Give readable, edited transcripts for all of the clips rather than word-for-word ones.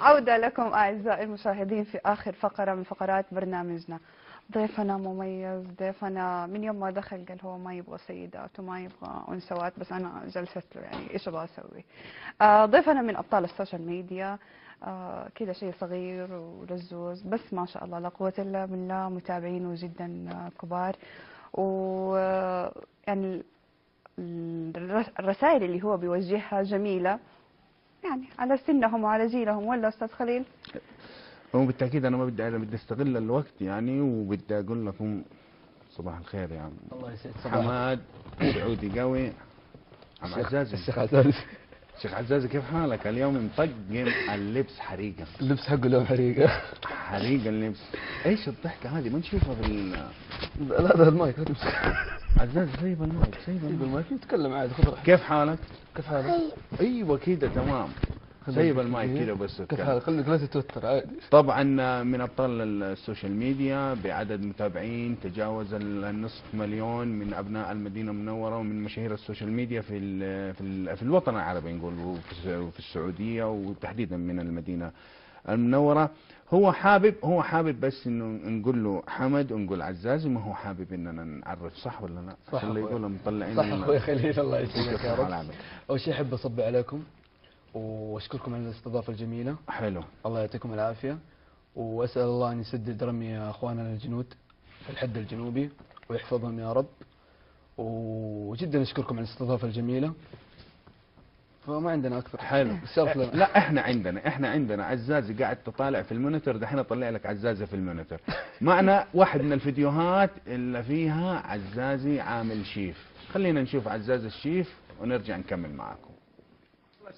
عودة لكم أعزائي المشاهدين في آخر فقرة من فقرات برنامجنا. ضيفنا مميز، ضيفنا من يوم ما دخل قال هو ما يبغى سيدات وما يبغى أنثوات، بس أنا جلست له يعني إيش أبغى أسوي. ضيفنا من أبطال السوشيال ميديا، كذا شيء صغير ولزوز، بس ما شاء الله لا قوة إلا بالله متابعينه جدا كبار. و يعني الرسائل اللي هو بيوجهها جميلة، يعني على سنهم وعلى جيلهم، ولا أستاذ خليل؟ هو بالتأكيد أنا ما بدي، أنا بدي أستغل الوقت يعني، وبدي أقول لكم صباح الخير يا عم. الله يسعد صباحك. حماد سعودي قوي. عم عزازي، الشيخ عزازي. شيخ عزازي كيف حالك؟ اليوم مطقم اللبس حريقة. اللبس حقه اليوم حريقة. حريقة اللبس. ايش الضحكة هذه؟ ما نشوفها لا هذا المايك. عزازي سيب المايك، سيب المايك يتكلم عادي، خذ راحتك. كيف حالك؟ كيف حالك؟ ايوه كذا تمام. سيب المايك كذا بس. كيف حالك؟ خليك لا تتوتر عادي. طبعا من ابطال السوشيال ميديا بعدد متابعين تجاوز النصف مليون من ابناء المدينه المنوره، ومن مشاهير السوشيال ميديا في الوطن العربي نقول، وفي السعوديه وتحديدا من المدينه المنوره. هو حابب بس انه نقول له حمد ونقول عزازي، ما هو حابب اننا نعرف، صح ولا لا؟ صح. اللي يقول مطلعين. صح اخوي خليل، الله يسلمك يا رب. رب. اول شيء احب اصبي عليكم واشكركم على الاستضافه الجميله. حلو. الله يعطيكم العافيه، واسال الله ان يسدد رمي اخواننا الجنود في الحد الجنوبي ويحفظهم يا رب. وجدا اشكركم على الاستضافه الجميله. فما عندنا اكثر. حلو. لا احنا عندنا عزازي قاعد تطالع في المونيتور، دحين اطلع لك عزازي في المونيتور. معنا واحد من الفيديوهات اللي فيها عزازي عامل شيف. خلينا نشوف عزازي الشيف ونرجع نكمل معاكم.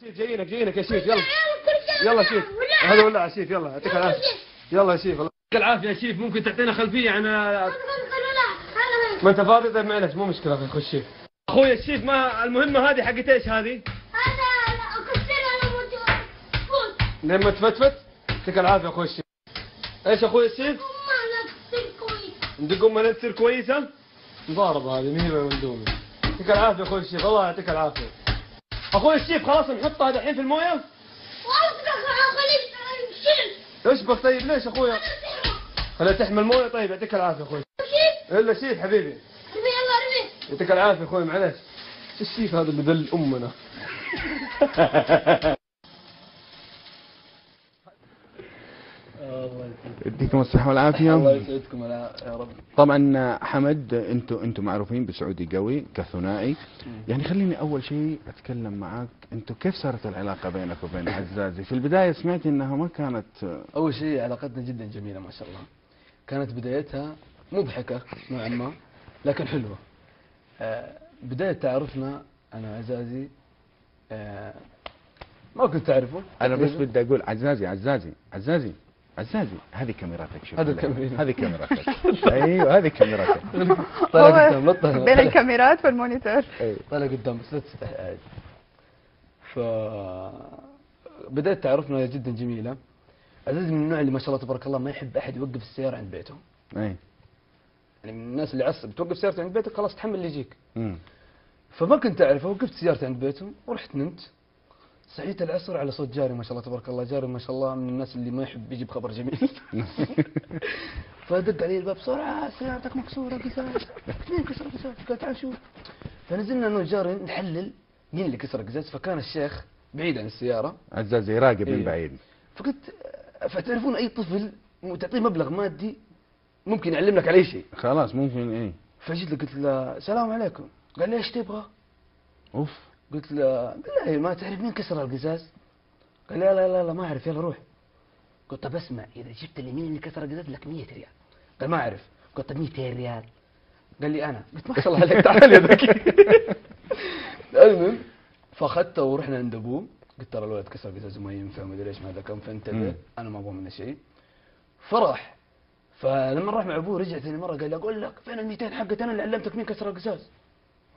شيف جايينك يا شيف، يلا شيف، هذا ولع شيف، يلا يعطيك العافيه. يلا يا شيف، يعطيك العافيه يا شيف. ممكن تعطينا خلفيه عن ما انت فاضي؟ طيب معلش مو مشكله، اخي خش شيف. اخوي الشيف، ما المهمه هذه حقت ايش هذه؟ لما تفتفت يعطيك العافيه اخوي الشيف. ايش اخوي الشيف؟ عندك امها تصير كويسه؟ مضاربه هذه مهمه من دومي. يعطيك العافيه اخوي الشيف، الله يعطيك العافيه. اخوي الشيف خلاص نحطها دحين في المويه؟ ايش بك طيب ليش اخويا؟ خليها تحمل مويه. طيب يعطيك العافيه اخوي. الا شيف حبيبي. يلا ارمي. يعطيك العافيه اخوي، معلش. ايش الشيف هذا اللي ذل امنا؟ يديكم الصحة والعافية. الله يسعدكم يا رب. طبعا حمد، انتم معروفين بسعودي قوي كثنائي. يعني خليني اول شيء اتكلم معك، انتم كيف صارت العلاقة بينك وبين عزازي؟ في البداية سمعت انها ما كانت. اول شيء علاقتنا جدا جميلة ما شاء الله. كانت بدايتها مضحكة نوعا ما لكن حلوة. بداية تعرفنا انا وعزازي ما كنت اعرفه. انا بس بدي اقول عزازي هذه كاميراتك. شوف هذه كاميراتك. ايوه هذه كاميراتك. طلع قدام، بين الكاميرات والمونيتور. طلع قدام بس لا تستحي عادي. بداية تعرفنا جدا جميلة. عزيز من النوع اللي ما شاء الله تبارك الله ما يحب احد يوقف السيارة عند بيته. اي يعني من الناس اللي عصب بتوقف سيارته عند بيتك خلاص تحمل اللي يجيك. فما كنت اعرفه، وقفت سيارتي عند بيته ورحت نمت. صحيت العصر على صوت جاري ما شاء الله تبارك الله. جاري ما شاء الله من الناس اللي ما يحب يجيب خبر جميل. فدق علي الباب بسرعة، سيارتك مكسورة قزاز. مين كسر قزاز؟ قلت تعال شوف. فنزلنا انا وجاري نحلل مين اللي كسر قزاز. فكان الشيخ بعيد عن السيارة، عزازي يراقب من بعيد. فقلت فتعرفون اي طفل تعطيه مبلغ مادي ممكن يعلم لك على اي شيء. خلاص ممكن. ايه فجيت له قلت له السلام عليكم. قال لي ايش تبغى؟ اوف. قلت له بالله ما تعرف مين كسر القزاز؟ قال لي لا ما اعرف، يلا روح. قلت طب اسمع، اذا جبت لي مين اللي كسر القزاز لك 100 ريال. قال ما اعرف. قلت طب 200 ريال. قال لي انا. قلت ما شاء الله عليك، تعال يا ذكي. المهم فاخذته ورحنا عند ابوه. قلت ترى الولد كسر قزاز وما ينفع وما ادري ايش ما هذا كم، فانتبه انا ما ابغى منه شيء. فرح. فلما راح مع ابوه رجع ثاني مره قال لي اقول لك فين ال 200 حقتي انا اللي علمتك مين كسر القزاز.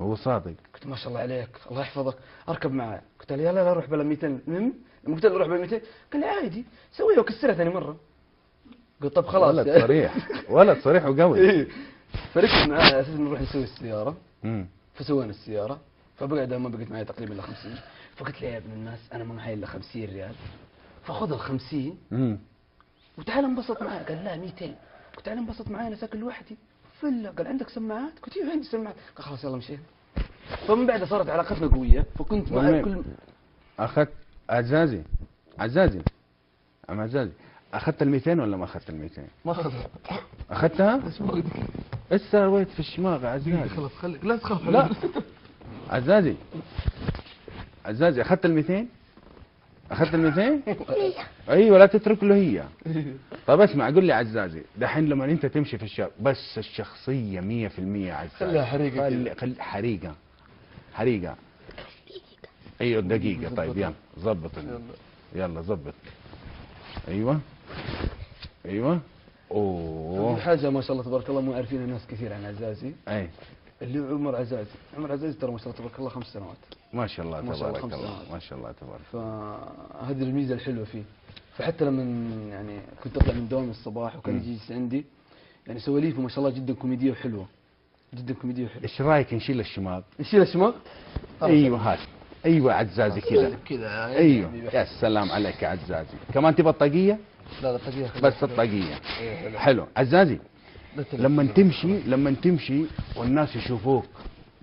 هو صادق. قلت ما شاء الله عليك الله يحفظك، اركب معي. قلت له لا روح بلا 200. المهم لما قلت له روح بلا 200 قال لي عادي سويها وكسرها ثاني مره. قلت طب خلاص. ولد صريح وقوي. فركب معاه على اساس نروح نسوي السياره. فسوينا السياره. فبقعد ما بقيت معي تقريبا الا 50. فقلت له يا ابن الناس انا ما معي الا 50 ريال فخذ ال 50 وتعال انبسط معي. قال لا 200. قلت تعال انبسط معي انا ساكن لوحدي. فلا قال عندك سماعات؟ قلت ايوه عندي سماعات. قال خلاص يلا مشينا. فمن بعد صارت علاقتنا قويه فكنت مع كل اخذت عم عزازي اخذت ال 200 ولا ما اخذت ال 200؟ ما اخذها. اخذتها؟ هسه رويت في الشماغ عزازي. خلاص خليك لا تخاف. لا عزازي اخذت ال 200؟ اخذت ال 200؟ ايوه لا تترك له هي. طب اسمع قول لي عزازي دحين لما انت تمشي في الشارع بس الشخصيه 100% عزازي خليها حريقه. خلي حريقه. ايوه دقيقه. طيب يلا ظبط يلا ظبط. ايوه اوه. في حاجه ما شاء الله تبارك الله مو عارفينها ناس كثير عن عزازي. اي اللي هو عمر عزازي ترى ما شاء الله تبارك الله 5 سنوات. ما شاء الله ما شاء الله تبارك 5 الله. سنوات. ما شاء الله تبارك. فهذه الميزه الحلوه فيه. فحتى لما يعني كنت اطلع من دوام الصباح وكان يجلس عندي يعني سواليفه ما شاء الله جدا كوميديه وحلوه. جدا كوميديه وحلوه. ايش رايك نشيل الشماغ؟ نشيل الشماغ؟ ايوه هات. ايوه عزازي كذا. كذا ايوه يا سلام عليك يا عزازي. كمان تبغى الطاقيه؟ لا الطاقيه بس الطاقيه. حلو عزازي. لما تمشي والناس يشوفوك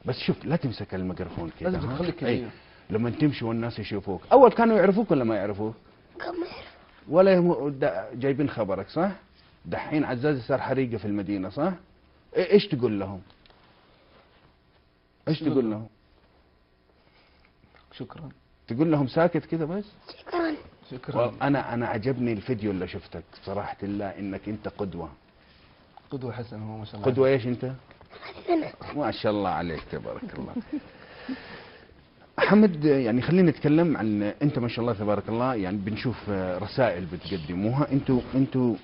بس شوف لا تمسك الميكروفون كذا. لازم تخليك كذا. لما تمشي والناس يشوفوك اول كانوا يعرفوك ولا ما يعرفوك؟ كم يعرف ولا جايبين خبرك صح؟ دحين عزازي صار حريقه في المدينه صح؟ ايش تقول لهم؟ ايش تقول لهم؟ شكرا. تقول لهم ساكت كذا بس؟ شكرا. انا عجبني الفيديو اللي شفتك بصراحه الله انك انت قدوه. قدوه حسن هو ما شاء الله. قدوه ايش انت؟ ما شاء الله عليك تبارك الله. حمد يعني خلينا نتكلم عن انت ما شاء الله تبارك الله يعني بنشوف رسائل بتقدموها انتوا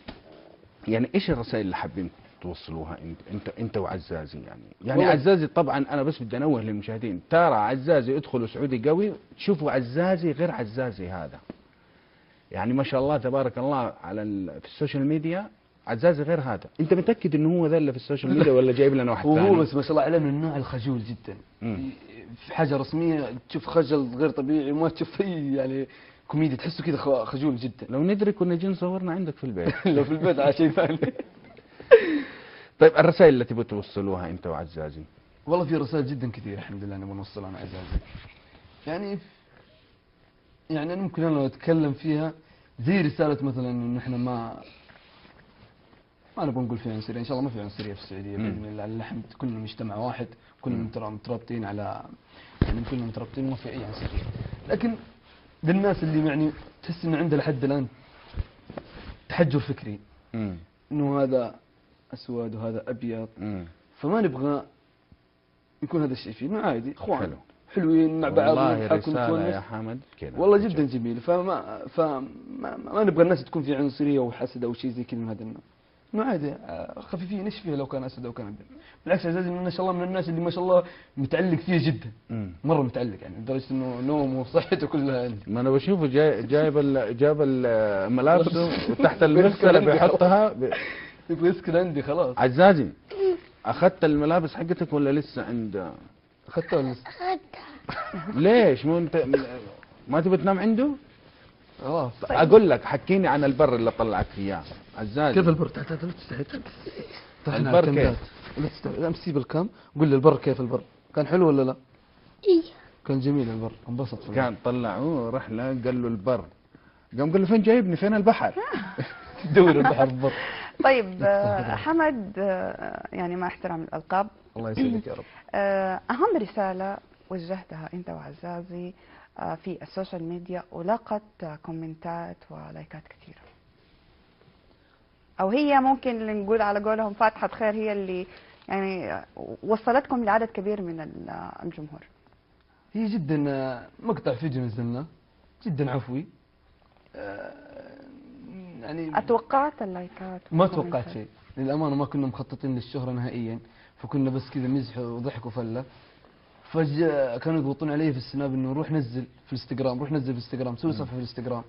يعني ايش الرسائل اللي حابين توصلوها انت وعزازي يعني عزازي طبعا انا بس بدي انوه للمشاهدين ترى عزازي ادخلوا سعودي قوي تشوفوا عزازي غير عزازي هذا يعني ما شاء الله تبارك الله على في السوشيال ميديا عزازي غير هذا. انت متاكد انه هو ذا اللي في السوشيال ميديا ولا جايب لنا واحد ثاني؟ وهو بس ما شاء الله عليه من النوع الخجول جدا. في حاجه رسميه تشوف خجل غير طبيعي وما تشوف اي يعني كوميديا تحسه كذا خجول جدا. لو ندري كنا جينا صورنا عندك في البيت. لو في البيت على شيء ثاني. طيب الرسائل اللي تبغوا توصلوها انت وعزازي؟ والله في رسائل جدا كثير الحمد لله نبغى نوصلها انا وعزازي. يعني انا ممكن انا اتكلم فيها زي رساله مثلا انه احنا ما نبغى نقول في عنصريه، ان شاء الله ما في عنصريه في السعوديه باذن الله، الحمد كلنا مجتمع واحد، كلنا مترابطين على يعني كلنا مترابطين وما في اي عنصريه. لكن للناس اللي يعني تحس انه عنده لحد الان تحجر فكري انه هذا اسود وهذا ابيض فما نبغى يكون هذا الشيء فيه، انه عادي اخوان حلوين مع بعض. والله رسالة يا حمد كذا والله جدا جميل. فما ما نبغى الناس تكون في عنصريه وحسد او شيء زي كذا من هذا النوع. انه عادي خفيفين ايش فيها لو كان اسد او كان ابيض. بالعكس عزازي ما شاء الله من الناس اللي ما شاء الله متعلق فيه جدا. مره متعلق يعني لدرجه انه نومه وصحته كلها عندي. ما انا بشوفه جاب الملابس وتحت المغسله بيحطها يبغى يسكن عندي خلاص. عزازي اخذت الملابس حقتك ولا لسه عند؟ اخذتها ولا لسه؟ ليش مو انت ما تبي تنام عنده؟ خلاص اقول لك حكيني عن البر اللي طلعك فيه عزازي. كيف البر؟ تعال لا تستحي. البر كيف؟ لا تستحي لا سيب الكام. قول لي البر كيف البر؟ كان حلو ولا لا؟ ايه كان جميل البر انبسط فيه. كان طلعوه رحله قال له البر قام قال له فين جايبني فين البحر؟ دور البحر البر. طيب حمد يعني مع احترام الألقاب الله يسعدك يا رب. أهم رسالة وجهتها أنت وعزازي في السوشيال ميديا ولاقت كومنتات ولايكات كثيرة، أو هي ممكن اللي نقول على قولهم فاتحة خير هي اللي يعني وصلتكم لعدد كبير من الجمهور؟ هي جدا مقطع فيديو نزلناه جدا عفوي. يعني أتوقعت اللايكات؟ ما توقعت شيء للأمانة. ما كنا مخططين للشهرة نهائيا، فكنا بس كذا مزح وضحك وفلة. فجأة كانوا يضغطون علي في السناب انه روح نزل في الانستغرام، روح نزل في الانستغرام، سوي صفحة في الانستغرام.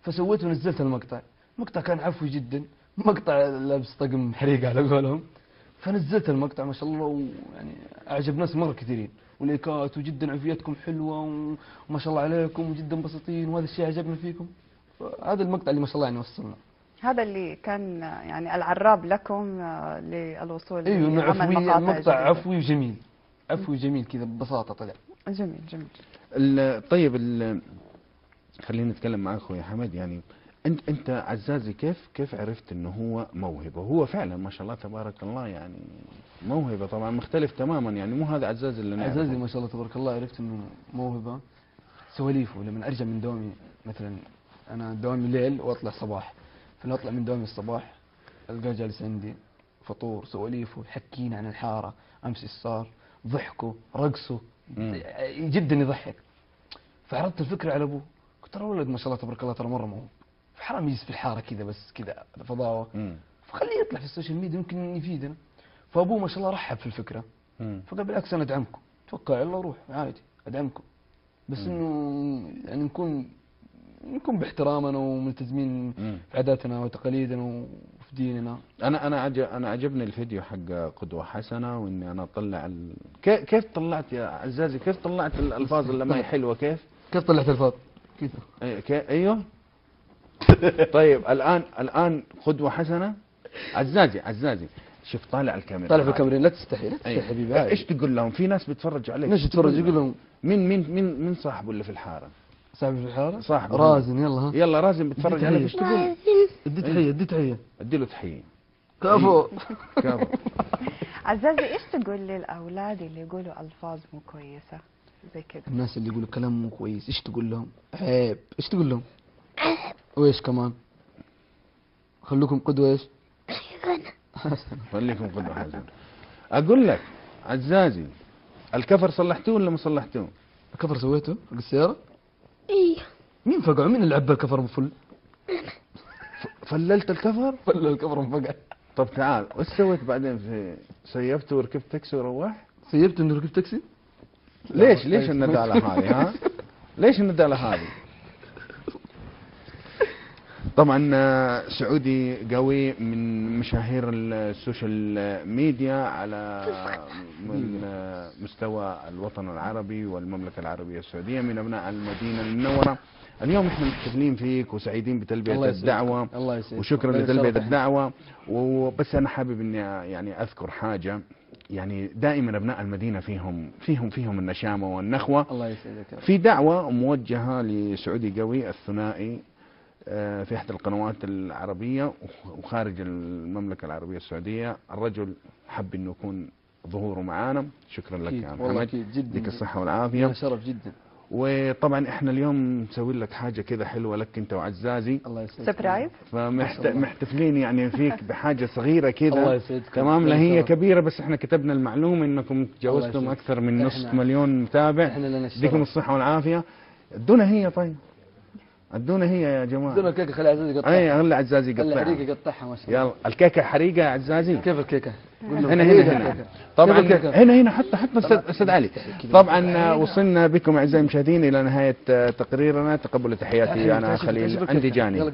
فسويت ونزلت المقطع. المقطع كان عفوي جدا، مقطع لابس طقم حريقة على قولهم. فنزلت المقطع ما شاء الله ويعني اعجب ناس مرة كثيرين وليكات وجدا عفوياتكم حلوة وما شاء الله عليكم وجدا انبسطين وهذا الشيء عجبنا فيكم. هذا المقطع اللي ما شاء الله يعني وصلنا. هذا اللي كان يعني العراب لكم للوصول ايوه انه لعمل عفوي، مقاطع المقطع جديدة. عفوي وجميل، عفوي وجميل كذا ببساطه طلع. جميل جميل. طيب خلينا نتكلم معك اخوي حمد. يعني انت عزازي كيف عرفت انه هو موهبه؟ هو فعلا ما شاء الله تبارك الله يعني موهبه طبعا مختلف تماما، يعني مو هذا عزازي اللي نعرفه. عزازي ما شاء الله تبارك الله عرفت انه موهبه سواليفه. لما ارجع من دوامي مثلا، انا دوامي ليل واطلع صباح، فلو اطلع من دوامي الصباح القاه جالس عندي، فطور، سواليفه، حكينا عن الحاره، امس ايش صار، ضحكه، رقصه، جدا يضحك. فعرضت الفكره على ابوه، قلت ترى ولد ما شاء الله تبارك الله ترى مره موهوب، حرام يجلس في الحاره كذا بس كذا فضاوه، فخليه يطلع في السوشيال ميديا يمكن يفيدنا. فابوه ما شاء الله رحب في الفكره، فقال بالعكس انا ادعمكم، توكل على الله روح عادي ادعمكم، بس انه يعني نكون باحترامنا وملتزمين في عاداتنا وتقاليدنا وفي ديننا. انا عجبني الفيديو حق قدوه حسنه، واني انا اطلع كيف طلعت يا عزازي، كيف طلعت الالفاظ اللي ما هي حلوه؟ كيف طلعت الفاظ كذا؟ ايوه. طيب الان قدوه حسنه. عزازي شوف طالع الكاميرا، طالع في الكاميرا، لا تستحي حبيبي. ايش تقول لهم؟ في ناس بتفرجوا عليك، ليش تتفرج؟ يقول لهم مين صاحبه اللي في الحاره؟ صاحبي في الحاره صاحبه رازن. يلا ها يلا رازن بتفرج عليك، ايش تقول؟ ادي تحيه ادي له تحيه. كفو. عزازي ايش تقول للاولاد اللي يقولوا الفاظ مو كويسه زي كذا؟ الناس اللي يقولوا كلام مو كويس ايش تقول لهم؟ عيب. ايش تقول لهم؟ وايش كمان؟ خلوكم قدوه. ايش؟ خليكم قدوه حسنه. اقول لك عزازي، الكفر صلحتوه ولا ما صلحتوه؟ الكفر سويته حق السياره؟ ايه. مين فقعه؟ مين اللي عبى الكفر بفل؟ فللت الكفر؟ فل الكفر انفقع. طب تعال، وش سويت بعدين؟ سيبته وركبت تاكسي وروح؟ سيبت انه ركبت تاكسي؟ ليش الندالة هذه ها؟ ليش الندالة هذه؟ طبعا سعودي قوي من مشاهير السوشيال ميديا على من مستوى الوطن العربي والمملكة العربية السعودية، من أبناء المدينة المنورة. اليوم احنا محتفلين فيك وسعيدين بتلبية الدعوة، وشكرا لتلبية الدعوة. وبس أنا حابب إني يعني أذكر حاجة، يعني دائما أبناء المدينة فيهم النشامة والنخوة. الله يسعدك. في دعوة موجهة لسعودي قوي الثنائي في إحدى القنوات العربية وخارج المملكة العربية السعودية. الرجل حب إنه يكون ظهوره معانا. شكرا لك يا محمد، يديك الصحة والعافية. شرف جدا. وطبعا احنا اليوم مسوي لك حاجة كذا حلوة لك انت وعزازي، الله يسعدك. سبرايز. فمحتفلين يعني فيك بحاجة صغيرة كذا. الله يسعدك. تمام، لا هي كبيرة بس احنا كتبنا المعلومة انكم تجاوزتم اكثر من نصف مليون متابع. يديكم الصحة والعافية. ادونا هي، طيب ادونا هي يا جماعه. ادونا الكيكه، خلي عزازي يقطعها. اي خلي عزازي يقطعها. خلي حريقه يقطعها ما شاء الله. يلا الكيكه حريقه يا عزازي. كيف الكيكه؟ هنا طبعا هنا حتى استاذ علي. طبعا وصلنا بكم اعزائي المشاهدين الى نهايه تقريرنا. تقبلوا تحياتي انا خليل عندي جاني.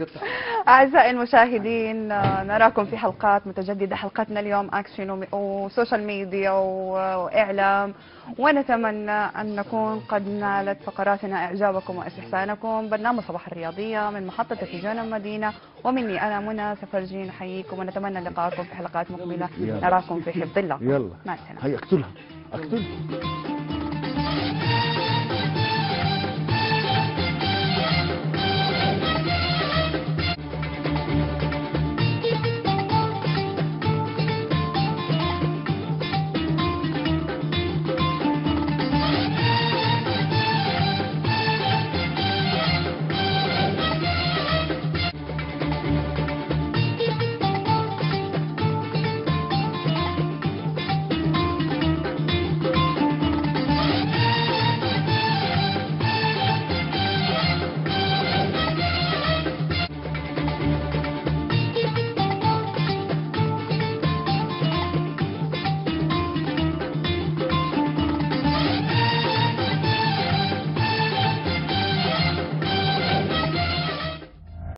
اعزائي المشاهدين، نراكم في حلقات متجدده. حلقتنا اليوم اكشن وسوشيال ميديا واعلام، ونتمنى ان نكون قد نالت فقراتنا اعجابكم واستحسانكم. برنامج صباح الرياضيه من محطه تلفزيون المدينه، ومني انا منى سفرجي نحييكم ونتمنى لقاءكم في حلقات مقبله. نراكم في حفظ الله. يلا مع السلامه. هيا اقتلها.